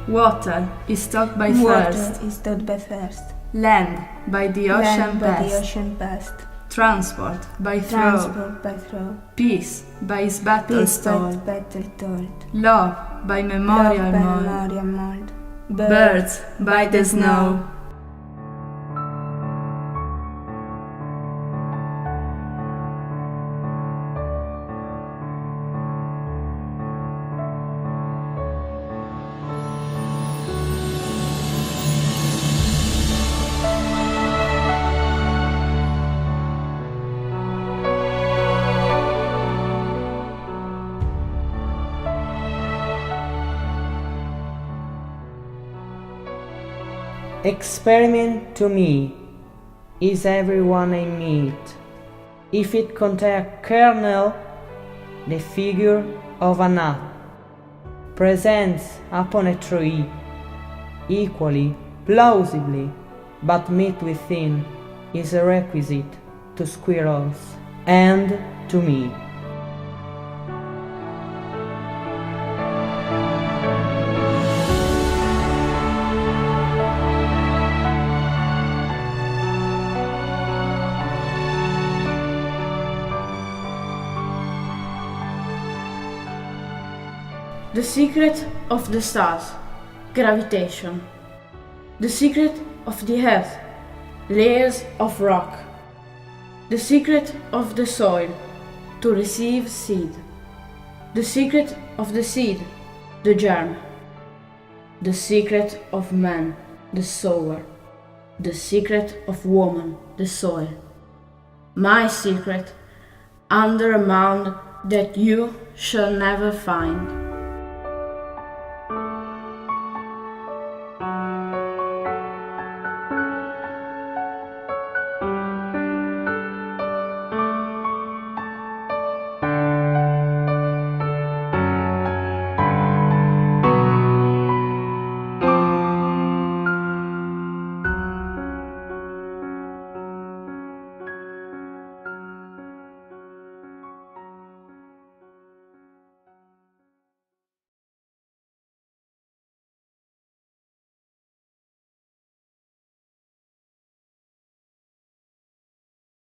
Water is taught by Water thirst. is taught by thirst. Land by the ocean Land by the past. ocean past. Transport by throw. Transport by throw. Peace by his battle Peace by told. battle told. Love by memorial Love by mold. memorial mold. Birds by the snow. Experiment to me is everyone I meet. If it contains a kernel, the figure of a nut, presents upon a tree, equally, plausibly, but meat within is a requisite to squirrels and to me. The secret of the stars, gravitation. The secret of the earth, layers of rock. The secret of the soil, to receive seed. The secret of the seed, the germ. The secret of man, the sower. The secret of woman, the soil. My secret, under a mound that you shall never find.